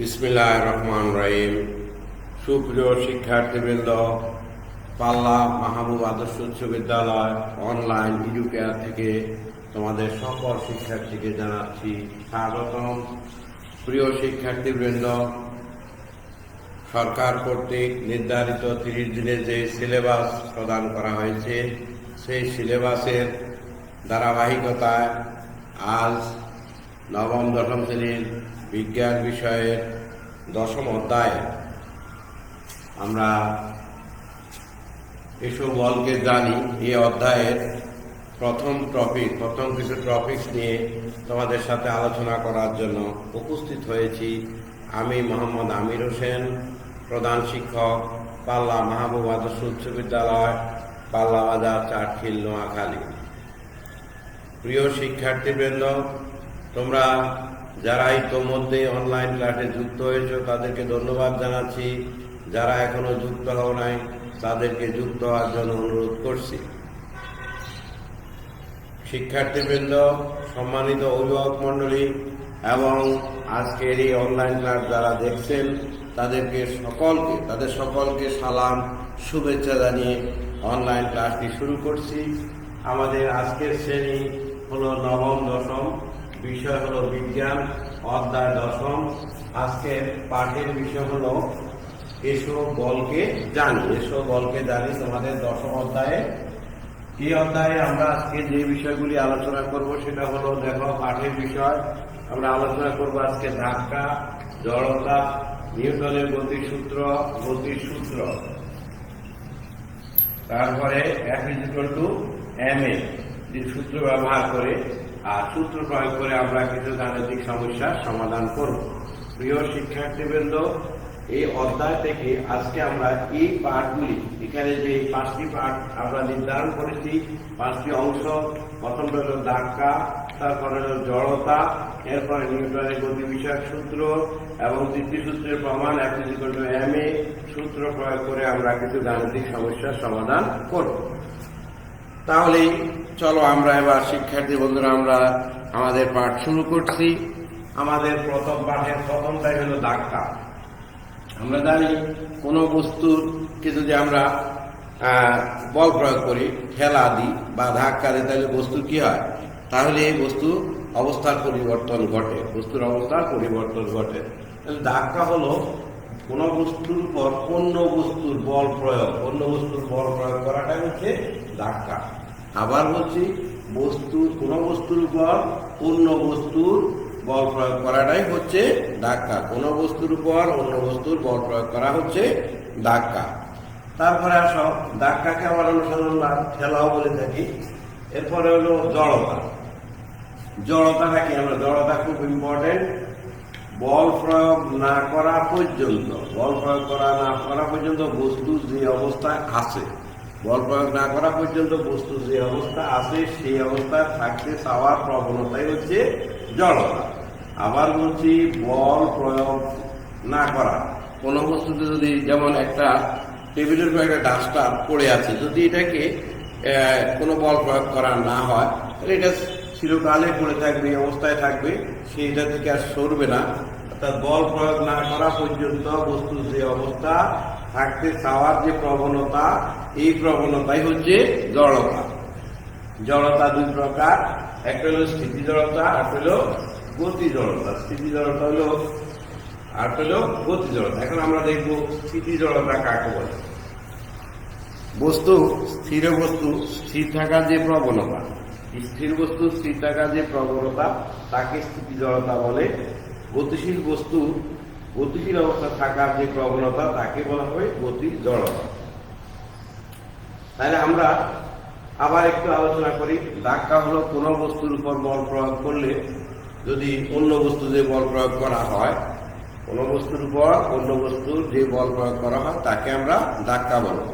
বিসমিল্লাহির রহমানির রহিম। সুপ্রিয় শিক্ষার্থীবৃন্দ, পাল্লা মাহবুব আদর্শ উচ্চ বিদ্যালয় অনলাইন এডুকেয়ার থেকে তোমাদের সকল শিক্ষার্থীকে জানাচ্ছি স্বাগতম। প্রিয় শিক্ষার্থীবৃন্দ, সরকার কর্তৃক নির্ধারিত 30 দিনের যে সিলেবাস প্রদান করা হয়েছে, সেই সিলেবাসের ধারাবাহিকতায় আজ নবম দশম শ্রেণীর বিজ্ঞান বিষয়ের 10ম অধ্যায়ে আমরা এসব বলকে জানি এই অধ্যায়ের প্রথম কিছু টপিকস নিয়ে তোমাদের সাথে আলোচনা করার জন্য উপস্থিত হয়েছি। আমি মোহাম্মদ আমির হোসেন, প্রধান শিক্ষক, পাল্লা মাহবুব আদর্শ উচ্চ বিদ্যালয়, পাল্লা বাজার, চাটখিল, নোয়াখালী। প্রিয় শিক্ষার্থীবৃন্দ, তোমরা যারা ইতোমধ্যে অনলাইন ক্লাসে যুক্ত হয়েছে তাদেরকে ধন্যবাদ জানাচ্ছি। যারা এখনো যুক্ত হও নাই তাদেরকে যুক্ত হওয়ার জন্য অনুরোধ করছি। শিক্ষার্থীবৃন্দ, সম্মানিত অভিভাবক মণ্ডলী এবং আজকের এই অনলাইন ক্লাস যারা দেখছেন তাদের সকলকে সালাম, শুভেচ্ছা জানিয়ে অনলাইন ক্লাসটি শুরু করছি। আমাদের আজকের শ্রেণী হলো নবম দশম, বিষয় হলো বিজ্ঞান, অধ্যায় 10। আজকের পাঠের বিষয় হলো এসব বলকে জানি। তোমাদের 10ম অধ্যায়ে এই অধ্যায়ে আমরা আজকে যে বিষয়গুলি আলোচনা করব সেটা হলো, দেখো, পাঠের বিষয় আমরা আলোচনা করব আজকে ধাক্কা, জড়তা, নিউটনের গতির সূত্র, তারপরে F=ma যে সূত্র ব্যবহার করে আর সূত্র প্রয়োগ করে আমরা কিছু গাণিতিক সমস্যার সমাধান করব। প্রিয় শিক্ষার্থীবৃন্দ, এই অধ্যায় থেকে আজকে আমরা এই পাঠগুলি, এখানে যে 5টি পাঠ আমরা নির্ধারণ করেছি, 5টি অংশ। প্রথমটা হলো ধাক্কা, তারপরে হলো জড়তা, এরপরে নিউটনের গতি বিষয়ক সূত্র এবং দ্বিতীয় সূত্রের প্রমাণ F=ma সূত্র প্রয়োগ করে আমরা কিছু গাণিতিক সমস্যার সমাধান করব। তাহলে চলো আমরা এবার শিক্ষার্থী বন্ধুরা আমরা আমাদের পাঠ শুরু করছি। আমাদের প্রথম পাঠের প্রথমটাই হলো ধাক্কা। আমরা জানি কোনো বস্তুকে যদি আমরা বল প্রয়োগ করি, ঠেলা দিই বা ধাক্কা দিই, তাহলে বস্তু কি হয়? তাহলে এই বস্তুর অবস্থার পরিবর্তন ঘটে। ধাক্কা হলো কোনো বস্তুর উপর অন্য বস্তুর বল প্রয়োগ করাটাই হচ্ছে ধাক্কা। আবার বলছি, কোনো বস্তুর উপর অন্য বস্তুর বল প্রয়োগ করাটাই হচ্ছে ধাক্কা। কোনো বস্তুর উপর অন্য বস্তুর বল প্রয়োগ করা হচ্ছে ধাক্কা। তারপরে আসো, ধাক্কাকে আবার অনুসরণ ঠেলাও বলে থাকি। এরপরে হলো জড়তাটা কি? জড়তা খুব ইম্পর্টেন্ট। বল প্রয়োগ না করা পর্যন্ত বস্তু যে অবস্থায় আছে, সেই অবস্থায় থাকতে চাওয়ার প্রবণতাই হচ্ছে জড়তা। আবার বলছি, বল প্রয়োগ না করা কোনো বস্তুতে, যদি যেমন একটা টেবিলের উপর একটা ডাস্টার পড়ে আছে, যদি এটাকে কোনো বল প্রয়োগ করা না হয় তাহলে এটা চিরকালে পড়ে থাকবে, এই অবস্থায় থাকবে, সেইটা থেকে আর সরবে না। অর্থাৎ বল প্রয়োগ না করা পর্যন্ত বস্তু যে অবস্থা থাকতে চাওয়ার যে প্রবণতা, এই প্রবণতাই হচ্ছে জড়তা। জড়তা 2 প্রকার, একটা হলো স্থিতি জড়তা, আর হলো গতি জড়তা। গতি জড়তা। এখন আমরা দেখব স্থিতি জড়তা কাকে বলে। স্থির বস্তু স্থির থাকার যে প্রবণতা, তাকে স্থিতি জড়তা বলে। গতিশীল বস্তু গতিশীল অবস্থা থাকার যে প্রবণতা, তাকে বলা হয় গতি জড়তা। তাহলে আমরা আবার একটু আলোচনা করি। ধাক্কা হলো কোনো বস্তুর উপর বল প্রয়োগ করলে, যদি অন্য বস্তু যে বল প্রয়োগ করা হয়, কোনো বস্তুর উপর অন্য বস্তুর যে বল প্রয়োগ করা হয় তাকে আমরা ধাক্কা বলব।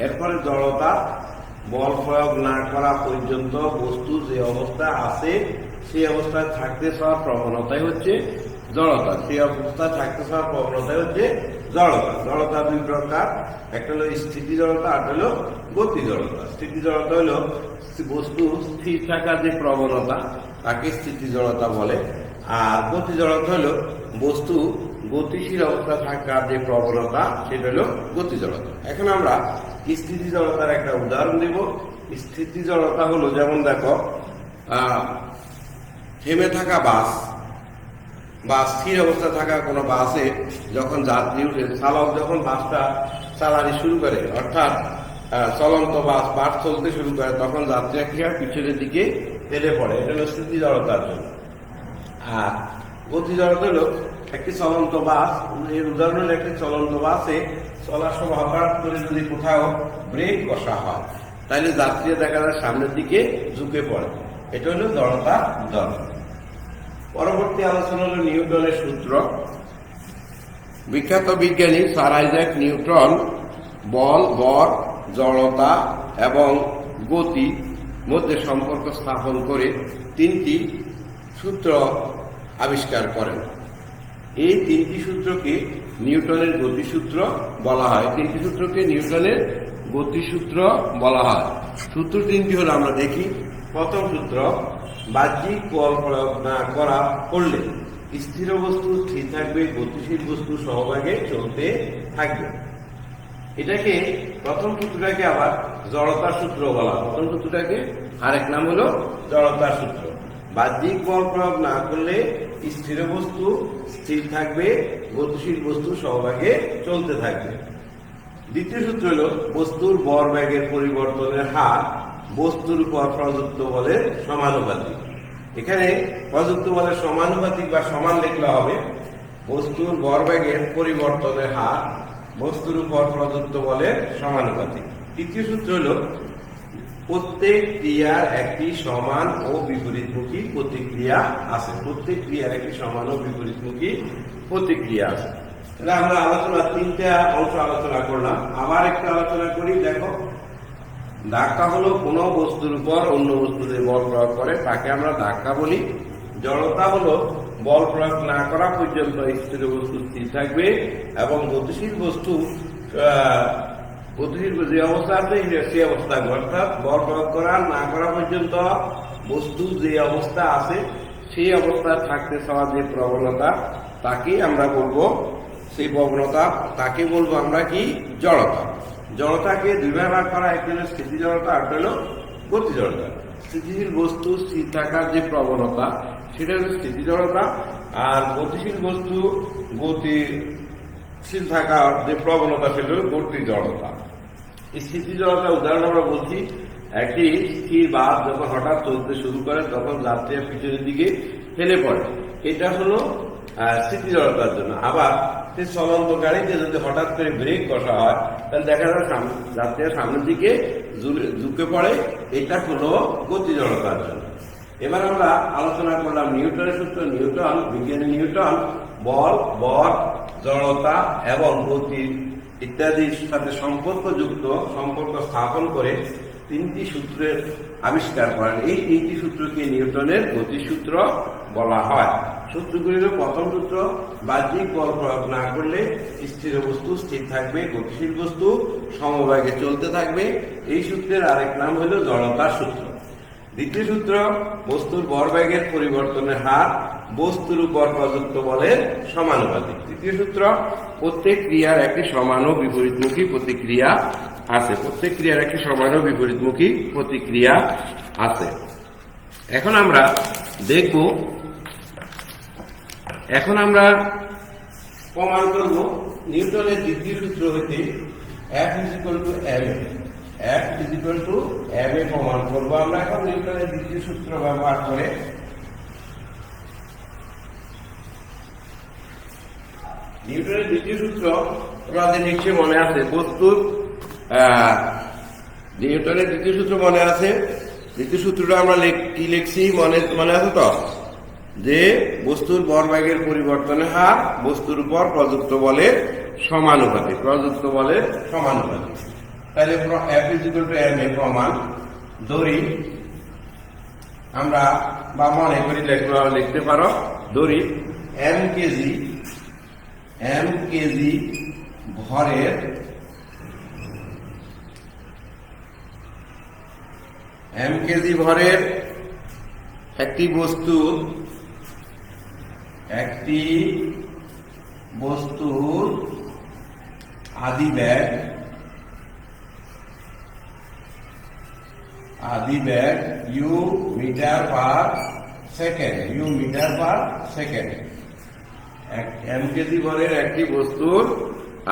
এরপরে জড়তা, বল প্রয়োগ না করা পর্যন্ত বস্তু যে অবস্থা আছে সেই অবস্থায় থাকতে চাওয়ার প্রবণতাই হচ্ছে জড়তা। জড়তা 2 প্রকার, একটা হলো স্থিতি জড়তা, আর হলো গতি জড়তা। স্থিতি জড়তা হলো বস্তু স্থির থাকার যে প্রবণতা, তাকে স্থিতি জড়তা বলে। আর গতি জড়তা হলো বস্তু গতিশীল অবস্থা থাকার যে প্রবণতা সেটা হলো গতি জড়তা। এখন আমরা স্থিতি জড়তার একটা উদাহরণ দেব। স্থিতি জড়তা হলো যেমন দেখো থেমে থাকা বাস বা স্থির অবস্থা থাকা কোনো বাসে যখন যাত্রী উঠে চালক যখন বাসটা চালানি শুরু করে, অর্থাৎ চলন্ত বাস চলতে শুরু করে, তখন যাত্রীরা কি হয় পিছনের দিকে ফেলে পড়ে। এটা হলো স্থিতি জড়তার জন্য। আর গতি জড়তা হলো একটি চলন্ত বাস, এর উদাহরণ হলো একটি চলন্ত বাসে চলার সময় হঠাৎ করে যদি কোথাও ব্রেক কষা হয় তাহলে যাত্রীরা দেখা যায় সামনের দিকে ঝুঁকে পড়ে। এটা হলো জড়তার উদাহরণ। পরবর্তী আলোচনা হল নিউটনের সূত্র। বিখ্যাত বিজ্ঞানী স্যার আইজ্যাক নিউটন বল, ভর, জড়তা এবং গতি মধ্যে সম্পর্ক স্থাপন করে 3টি সূত্র আবিষ্কার করেন। এই 3টি সূত্রকে নিউটনের গতিসূত্র বলা হয়। 3টি সূত্রকে নিউটনের গতিসূত্র বলা হয়। সূত্র 3টি হলো আমরা দেখি। প্রথম সূত্র, বাহ্যিক বল প্রয়োগ না করা করলে স্থির বস্তু স্থির থাকবে, গতিশীল বস্তু সহভাগে চলতে থাকবে। এটাকে প্রথম সূত্রটাকে আবার জড়তার সূত্র বলা হয়। প্রথম সূত্রটাকে আরেক নাম হলো জড়তার সূত্র। বাহ্যিক বল প্রয়োগ না করলে স্থির বস্তু স্থির থাকবে, গতিশীল বস্তু সহভাগে চলতে থাকবে। দ্বিতীয় সূত্র হলো বস্তুর ভরবেগের পরিবর্তনের হার বস্তুর উপর প্রযুক্ত বলের সমানুপাতিক। এখানে প্রযুক্ত বলের সমানুপাতিক বা সমান লিখলে হবে বস্তুর ভরবেগের পরিবর্তনের হার বস্তুর উপর প্রযুক্ত বলের সমানুপাতিক। তৃতীয় সূত্র হল প্রত্যেক ক্রিয়ার একটি সমান ও বিপরীতমুখী প্রতিক্রিয়া আছে। প্রত্যেক ক্রিয়ার একটি সমান ও বিপরীতমুখী প্রতিক্রিয়া আছে। তাহলে আমরা আলোচনা 3টা অংশ আলোচনা করলাম। আবার একটু আলোচনা করি। দেখো, ধাক্কা হলো কোনো বস্তুর উপর অন্য বস্তুতে বল প্রয়োগ করে, তাকে আমরা ধাক্কা বলি। জড়তা হলো বল প্রয়োগ না করা পর্যন্ত স্থির বস্তু স্থির থাকবে এবং গতিশীল বস্তু যে অবস্থা আছে সেই অবস্থা থাকবে। অর্থাৎ বল প্রয়োগ করা না করা পর্যন্ত বস্তু যে অবস্থা আছে সেই অবস্থা থাকতে চাওয়ার যে প্রবণতা তাকে আমরা বলবো, সেই প্রবণতা তাকে বলবো আমরা কি জড়তা। জড়তাকে দুইভাবে ভাগ করা, একটা হলো স্থিতি জড়তা আর একটা হলো গতি জড়তা। স্থিতিশীল বস্তু স্থির থাকার যে প্রবণতা সেটা হলো স্থিতি জড়তা, আর গতিশীল বস্তু গতিশীল থাকার যে প্রবণতা সেটা হলো গতি জড়তা। স্থিতি জড়তা উদাহরণ আমরা বলছি, একটি স্থির বাস যখন হঠাৎ চলতে শুরু করে তখন যাত্রীরা পিছনের দিকে ফেলে পড়ে। এটা হলো স্থিতি জড়তার জন্য। আবার সেই চলন্ত গাড়িতে যদি হঠাৎ করে ব্রেক কষা হয় তাহলে দেখা যাবে যাত্রীরা সামনের দিকে ঝুঁকে পড়ে। এটা হলো গতি জড়তার জন্য। এবার আমরা আলোচনা করলাম নিউটনের সূত্র। বিজ্ঞানী নিউটন বল, ভর, জড়তা এবং গতি ইত্যাদির সাথে সম্পর্ক স্থাপন করে 3টি সূত্রের আবিষ্কার করেন। এই 3টি সূত্রকে নিউটনের গতিসূত্র বলা হয়। সূত্রগুলির প্রথম সূত্র, বাহ্যিক বল প্রয়োগ না করলে স্থির বস্তু স্থির থাকবে, গতিশীল বস্তু সমবেগে চলতে থাকবে। এই সূত্রের আরেক নাম হল জড়তার সূত্র। দ্বিতীয় সূত্র, বস্তুর ভরবেগের পরিবর্তনের হার বস্তুর উপর প্রযুক্ত বলের সমানুপাতিক। তৃতীয় সূত্র, প্রত্যেক ক্রিয়ার একটি সমান ও বিপরীতমুখী প্রতিক্রিয়া আছে। প্রত্যেক ক্রিয়ার একটি সমান ও বিপরীতমুখী প্রতিক্রিয়া আছে। এখন আমরা দেখব, প্রমাণ করব নিউটনের দ্বিতীয় সূত্র হইতে F m a প্রমাণ করব আমরা এখন নিউটনের দ্বিতীয় সূত্র ব্যবহার করে। নিউটনের দ্বিতীয় সূত্র আমাদের নিশ্চয়ই মনে আছে। নিউটনের দ্বিতীয় সূত্র মনে আছে। দ্বিতীয় সূত্রটা আমরা কি লিখছি মনে আছে তো, যে বস্তুর ভরবেগের পরিবর্তনের হার বস্তুর উপর প্রযুক্ত বলের সমানুপাতিক। তাহলে F m a প্রমাণ ধরি আমরা, বা মনে করি লিখতে পারো, ধরি m কেজি ভরের একটি বস্তুর আদি ব্যাগ u metre per second, m kg ভরের একটি বস্তুর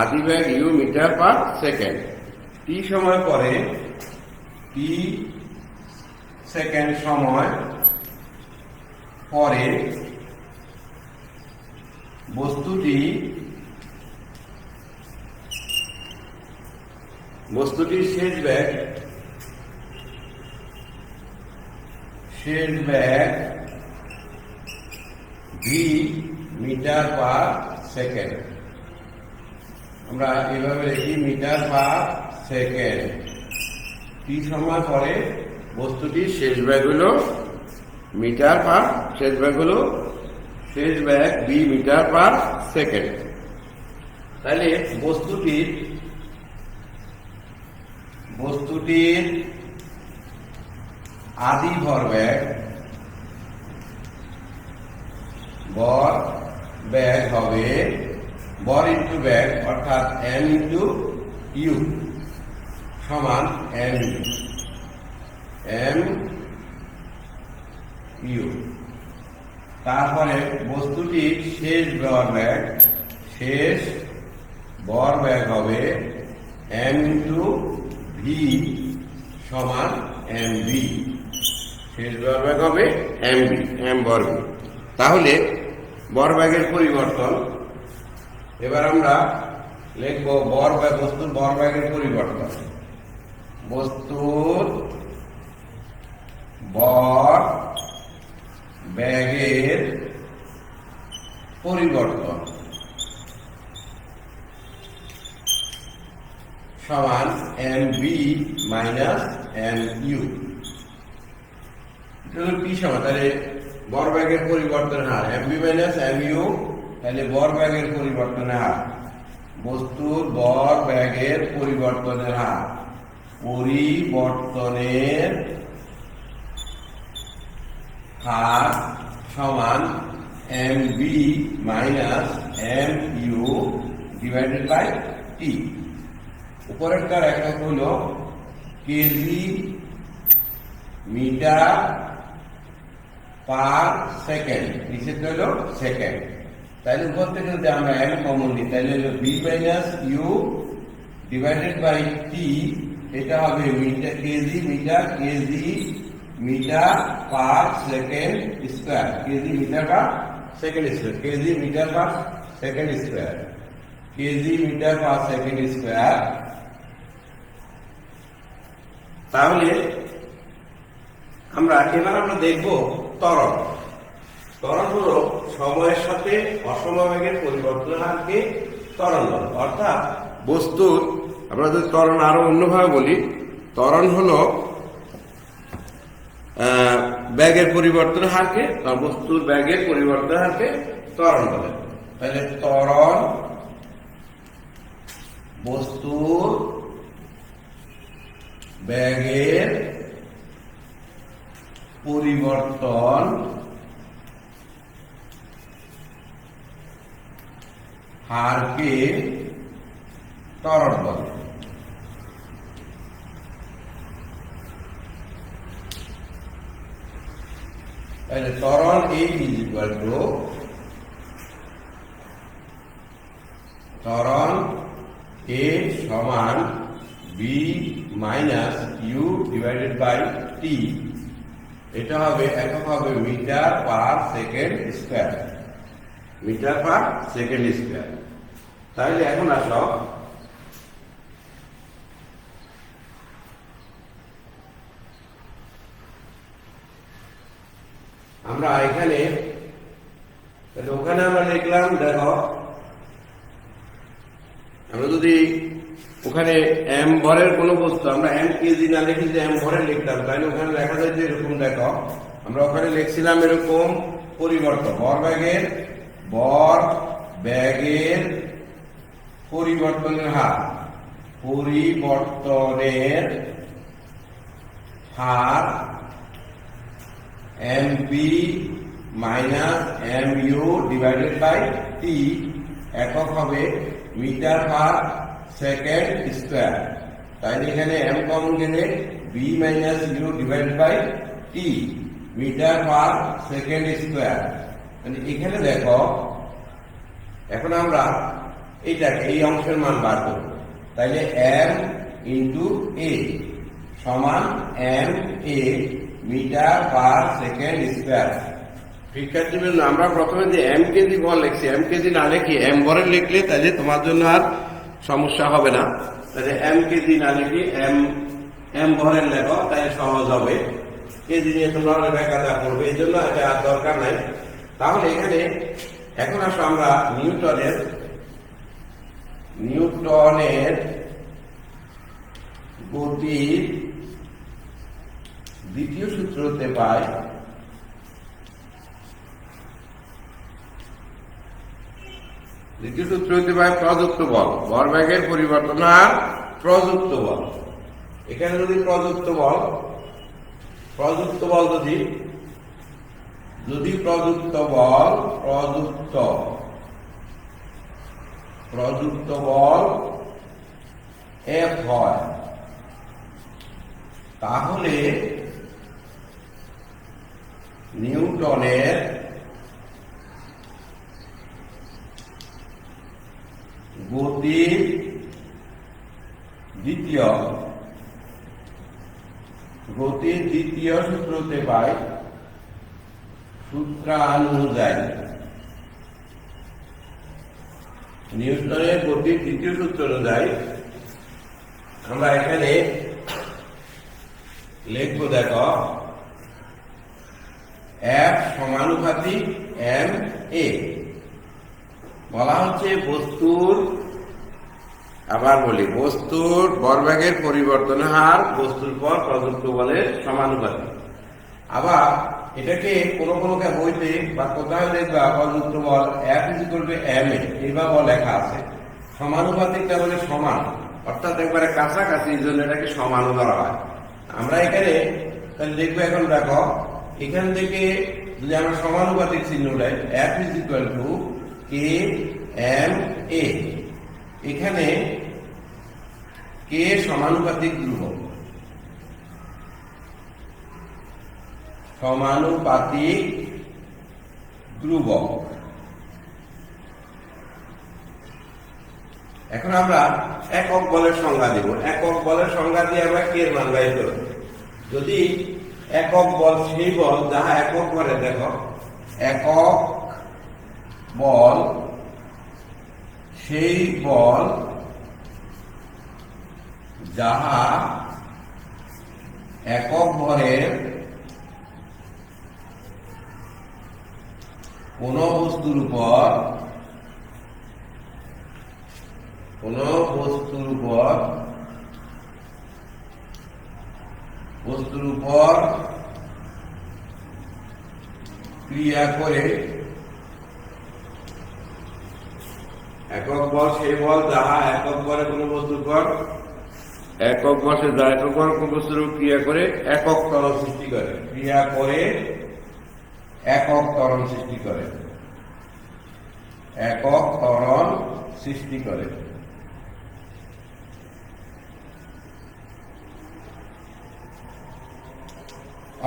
আদি ব্যাগ u metre per second. T সময় পরে, টি সেকেন্ড সময় পরে বস্তুটির শেষ ব্যাগ ভি মিটার পার সেকেন্ড। আমরা এভাবে লিখি মিটার পার সেকেন্ড। টি সময় পরে বস্তুটির শেষ ব্যাগ হলো শেষ ব্যাগ বি মিটার পার সেকেন্ড। তাহলে বস্তুটির আদি ভর ব্যাগ হবে ভর ইন্টু ব্যাগ, অর্থাৎ এম ইন্টু ইউ সমান এম ইউ। তারপরে বস্তুটির শেষ ভর ব্যাগ হবে এম ইন্টু ভি সমান এম বি। শেষ ভর ব্যাগ হবে এম ভর বি। তাহলে ভরবেগের পরিবর্তন, এবার আমরা লিখব বস্তুর ভরবেগের পরিবর্তন। বস্তুর ভর ব্যাগের পরিবর্তন সমান M v minus m u. কি সমান? তাহলে ভরবেগের পরিবর্তনের হার m v minus m u. তাহলে ভরবেগের পরিবর্তনের হার, বস্তুর ভরবেগের পরিবর্তনের হার সমান M v minus m u divided by t. উপরেরটার একক হল কেজি মিটার পার সেকেন্ড, নিচেরটা হলো সেকেন্ড। তাহলে উপর থেকে যদি আমরা এম কমন নিই তাহলে হলো v minus u divided by t. এটা হবে kg metre per second square, kg metre per second square. তাহলে এবার আমরা দেখব ত্বরণ হলো সময়ের সাথে অসমবেগের পরিবর্তনের হারকে ত্বরণ বলে। অর্থাৎ বস্তুর, আমরা যদি ত্বরণ আরো অন্যভাবে বলি, ত্বরণ হলো ব্যাগের পরিবর্তনের হারকে, বস্তুর ব্যাগের পরিবর্তনের হারকে ত্বরণ বলে। তাহলে ত্বরণ বস্তুর ব্যাগের পরিবর্তন হারকে ত্বরণ বলে। তাহলে ত্বরণ ত্বরণ এ সমান v minus u divided by t. এটা হবে একক হবে মিটার পার সেকেন্ড স্কোয়ার। তাহলে এখন আসো আমরা এখানে, ওখানে আমরা লিখলাম, দেখো আমরা যদি ওখানে এম ভরের কোন বস্তু আমরা এম কেজি না লিখি যে এম ভরে লিখতাম, তাহলে ওখানে লেখা যায় যে এরকম, দেখো আমরা ওখানে লিখছিলাম এরকম পরিবর্তন, ভর ব্যাগের পরিবর্তনের হার m v minus m u divided by t. একক হবে মিটার পার সেকেন্ড স্কোয়ার। তাহলে এখানে m কমন গেলে b minus u divide by t metre per second square. মানে এখানে দেখো এখন আমরা এইটাকে এই অংশের মান বার করব। তাইলে m ইন্টু এ সমান m এ মিটার পার সেকেন্ড স্কোয়ার। শিক্ষার্থীবৃন্দ, আমরা প্রথমে যে m কেজি ভর লিখছি, m কেজি না লিখে m ভরের লিখলে তাহলে তোমার জন্য আর সমস্যা হবে না। তাহলে m কেজি না লিখে m ভরের লেখো, তাই সহজ হবে। কেজি নিয়ে তোমরা লেখাটা করবে, এই জন্য এটা আর দরকার নাই। তাহলে এখানে এখন আসো আমরা নিউটনের গতির দ্বিতীয় সূত্র হতে পাই প্রযুক্ত বল, ভরবেগের পরিবর্তন আর প্রযুক্ত বল। এখানে যদি প্রযুক্ত বল যদি প্রযুক্ত বল F হয়, তাহলে নিউটনের গতির দ্বিতীয় সূত্রতে পাই সূত্রানুযায়ী। নিউটনের গতির দ্বিতীয় সূত্র অনুযায়ী আমরা এখানে লিখব, দেখো F সমানুপাতিক m a। বলা হচ্ছে বস্তুর ভরবেগের পরিবর্তনের হার বস্তুর পর প্রযুক্ত বলের সমানুপাতিক। আবার এটাকে কোনো বইতে বা কোথাও দেখবা প্রযুক্ত বল F = ma এইভাবে লেখা আছে। সমানুপাতিকটা বলে সমান, অর্থাৎ একবারে কাছাকাছি, এই জন্য এটাকে সমান ধরা হয়। আমরা এখানে তাহলে দেখবো, এখন দেখো এখান থেকে যদি আমরা সমানুপাতিক চিহ্ন দেয় F = k m a, এখানে k সমানুপাতিক ধ্রুবক, এখন আমরা একক বলের সংজ্ঞা দিব। একক বলের সংজ্ঞা দিয়ে আমরা কে এর মান বাইর করব। যদি একক বল সেই বল যাহা একক করে, দেখো একক বল সেই বল যাহা একক ভরের কোন বস্তুর উপর ক্রিয়া করে। একক বল সেই বল যাহা একক বলে কোন বস্তুর উপর ক্রিয়া করে একক ত্বরণ সৃষ্টি করে।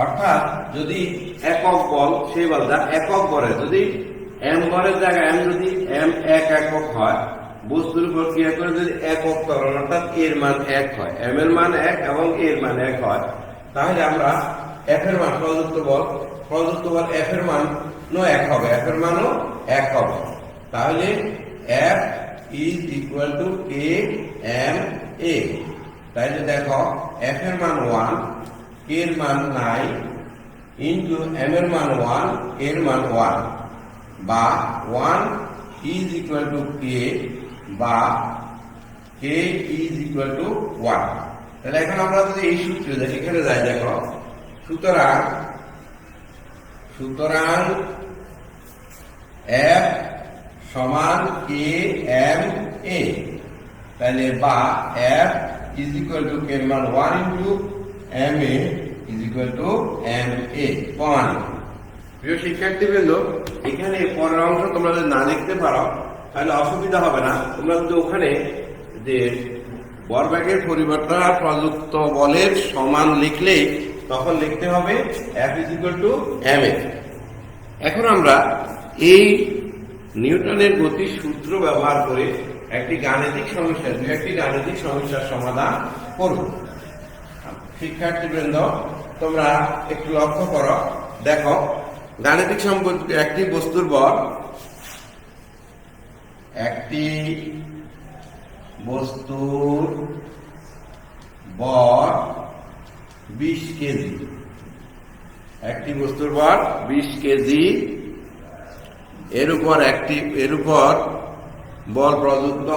অর্থাৎ যদি একক বল সেই বল যা একক বলে, যদি m বলের জায়গায় যদি m এক একক হয়, বস্তুর উপর ক্রিয়া করে যদি একক ত্বরণ অর্থাৎ এর মান 1 হয়, m এর মান 1 এবং এর মান 1 হয়, তাহলে আমরা f এর মান প্রযুক্ত বল f এর মান 1 হবে, f এর মানও 1 হবে। তাহলে F = k m a। তাহলে দেখো f এর মান 1, k এর মান 9 ইন্টু m এর মান 1, এর মান 1, বা 1 = k বা k = 1। তাহলে এখন আমরা যদি এই সূত্রে এখানে যাই, দেখো সুতরাং F সমান k m a। তাহলে বা F = k এর মান 1 into m a m a। প্রমাণিত। প্রিয় শিক্ষার্থীবৃন্দ, এখানে পরের অংশ তোমরা যদি না লিখতে পারো তাহলে অসুবিধা হবে না। তোমরা যদি ওখানে যে ভরবেগের পরিবর্তন আর প্রযুক্ত বলের সমান লিখলেই তখন লিখতে হবে F = ma। এখন আমরা এই নিউটনের গতির সূত্র ব্যবহার করে একটি গাণিতিক সমস্যার সমাধান করব। শিক্ষার্থীবৃন্দ, তোমরা একটু লক্ষ্য করো, দেখো গাণিতিক সম্পর্কে একটি বস্তুর ভর 20 কেজি। একটি বস্তুর ভর 20 কেজি। এর উপর বল প্রযুক্ত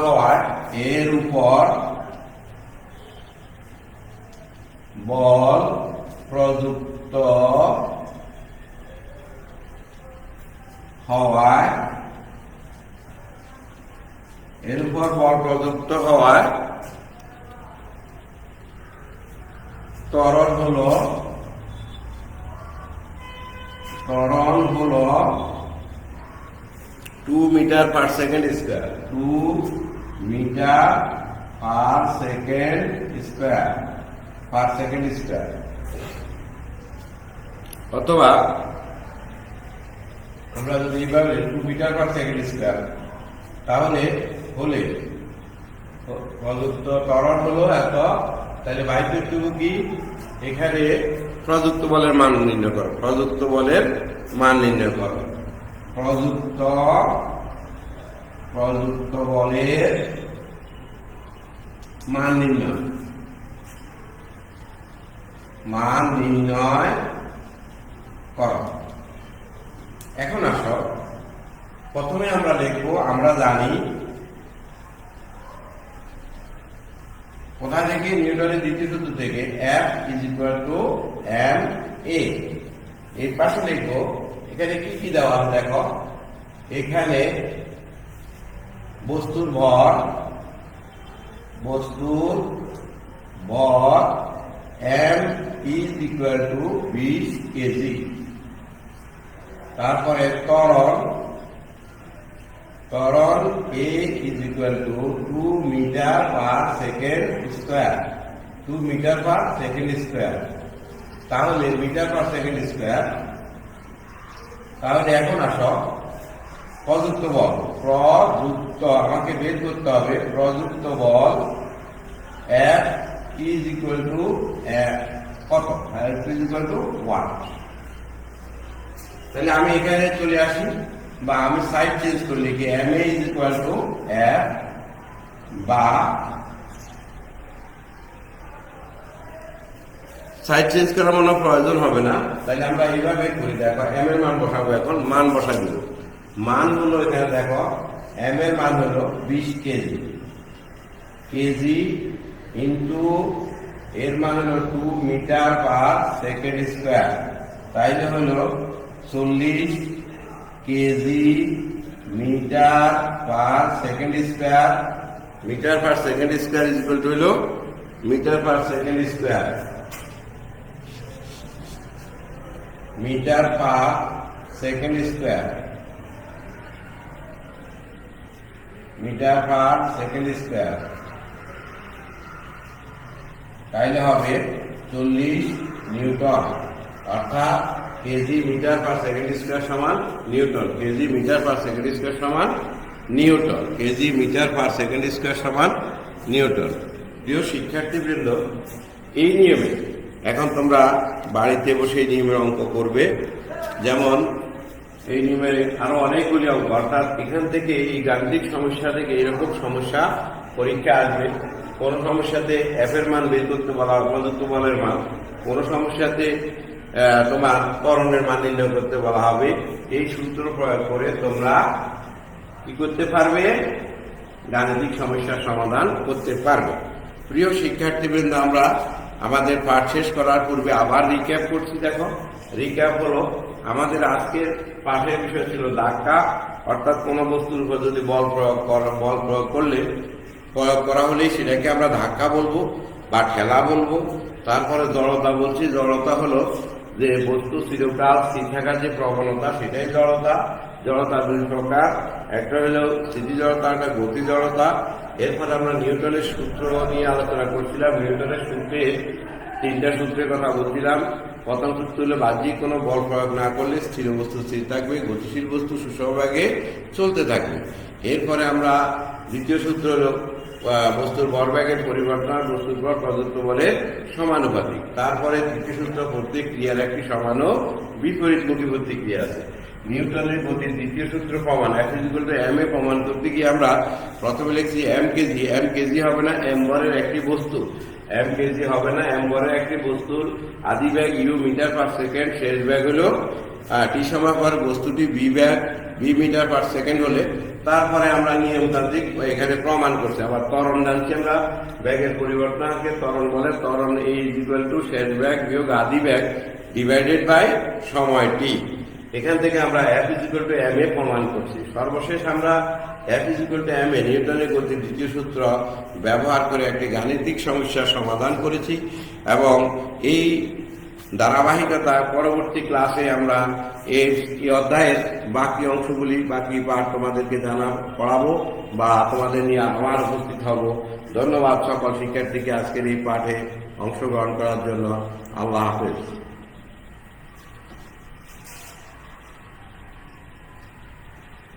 হওয়ায় ত্বরণ হলো 2 মিটার পার সেকেন্ড স্কয়ার। অথবা আমরা যদি এইভাবে 2 মিটার পার সেকেন্ড স্কয়ার, তাহলে প্রযুক্ত ত্বরণ হলো এত। তাহলে বাইরে দেবো কি, এখানে প্রযুক্ত বলের মান নির্ণয় করো। প্রযুক্ত বলের মান নির্ণয় করো। এখন আসো, প্রথমে আমরা লিখবো, আমরা জানি কোথা থেকে, নিউটনের দ্বিতীয় সূত্র থেকে F = ma। এর পাশে লিখবো এখানে কি কি দেওয়া আছে দেখো। এখানে বস্তুর ভর m = 20 কেজি। তারপরে ত্বরণ A = 2 metre per second square. তাহলে মিটার পার সেকেন্ড স্কয়ার। তাহলে এখন আসো, প্রযুক্ত বল আমাকে বের করতে হবে। প্রযুক্ত বল F কত? F = 1। তাহলে আমি এখানে চলে আসি, বা আমি সাইড চেঞ্জ করে লিখি ma = F, বা সাইড চেঞ্জ করার কোনো প্রয়োজন হবে না। তাহলে আমরা এইভাবে করি, দেখো m এর মান বসাবো। এখন মান বসাই দিব। মান হলো, এখানে দেখো m এর মান হলো 20 কেজি ইন্টু এর মান হলো 2 মিটার পার সেকেন্ড স্কয়ার। তাইলে হলো 40 KG metre per second square. Metre per second square হলো মিটার পার সেকেন্ড স্কয়ার। তাইলে হবে 40 নিউটন, অর্থাৎ KG metre per second square সমান নিউটন। প্রিয় শিক্ষার্থীবৃন্দ, এই নিয়মে এখন তোমরা বাড়িতে বসে এই নিয়মের অঙ্ক করবে। যেমন এই নিয়মের আরো অনেকগুলি অঙ্ক, অর্থাৎ এখান থেকে এই গাণিতিক সমস্যা থেকে এরকম সমস্যা পরীক্ষা আসবে। কোন সমস্যাতে F এর মান বের করতে বলা হবে, প্রযুক্ত বলের মান। কোন সমস্যাতে তোমার ত্বরণের মান নির্ণয় করতে বলা হবে। এই সূত্র প্রয়োগ করে তোমরা কি করতে পারবে, গাণিতিক সমস্যার সমাধান করতে পারবে। প্রিয় শিক্ষার্থীবৃন্দ, আমরা আমাদের পাঠ শেষ করার পূর্বে আবার রিক্যাপ করছি। দেখো, রিক্যাপ হলো আমাদের আজকের পাঠের বিষয় ছিল ধাক্কা, অর্থাৎ কোনো বস্তুর উপর যদি বল প্রয়োগ করা হলেই সেটাকে আমরা ধাক্কা বলবো বা ঠেলা বলবো। তারপরে জড়তা বলছি, জড়তা হলো যে বস্তু চিরকাল স্থির থাকার যে প্রবণতা সেটাই জড়তা। জড়তা দুই প্রকার, একটা হলো স্থিতি জড়তা, একটা গতি জড়তা। এরপর আমরা নিউটনের সূত্র নিয়ে আলোচনা করছিলাম। নিউটনের সূত্রে তিনটা সূত্রের কথা বলছিলাম। প্রথম সূত্র হলো বাহ্যিক কোনো বল প্রয়োগ না করলে স্থির বস্তু স্থির থাকবে, গতিশীল বস্তু সুষমভাবে চলতে থাকবে। এরপরে আমরা দ্বিতীয় সূত্র হলো বস্তুর ভরবেগের পরিবর্তন বস্তুর পর প্রদত্ত বলের সমানুপাতিক। তারপরে তৃতীয় সূত্র প্রত্যেক ক্রিয়ার একটি সমান ও বিপরীতমুখী প্রতিক্রিয়া আছে। নিউটনের গতির দ্বিতীয় সূত্র প্রমাণ F=m এ প্রমাণ করতে গিয়ে আমরা প্রথমে লিখছি m কেজি। m কেজি হবে না, m ভরের একটি বস্তু। m কেজি হবে না, m ভরের একটি বস্তুর আদি ব্যাগ u মিটার পার সেকেন্ড, শেষ ব্যাগ হলো t সময় পর বস্তুটি b ব্যাগ b মিটার পার সেকেন্ড হলে তারপরে আমরা নিয়মতান্ত্রিক এখানে প্রমাণ করছি। আবার ত্বরণ জানছি আমরা, ব্যাগের পরিবর্তনকে ত্বরণ বলে। ত্বরণ শেষ ব্যাগ বিয়োগ আদি ব্যাগ ডিভাইডেড বাই সময় t। এখান থেকে আমরা F=m এ প্রমাণ করছি। সর্বশেষ আমরা F=m এ নিউটনের গতির দ্বিতীয় সূত্র ব্যবহার করে একটি গাণিতিক সমস্যার সমাধান করেছি এবং এই ধারাবাহিকতা পরবর্তী ক্লাসে আমরা এই অধ্যায়ের বাকি অংশগুলি, বাকি পাঠ তোমাদেরকে পড়াবো বা তোমাদের নিয়ে আবার উপস্থিত হব। ধন্যবাদ সকল শিক্ষার্থীকে আজকের এই পাঠে অংশগ্রহণ করার জন্য। আল্লাহ হাফেজ।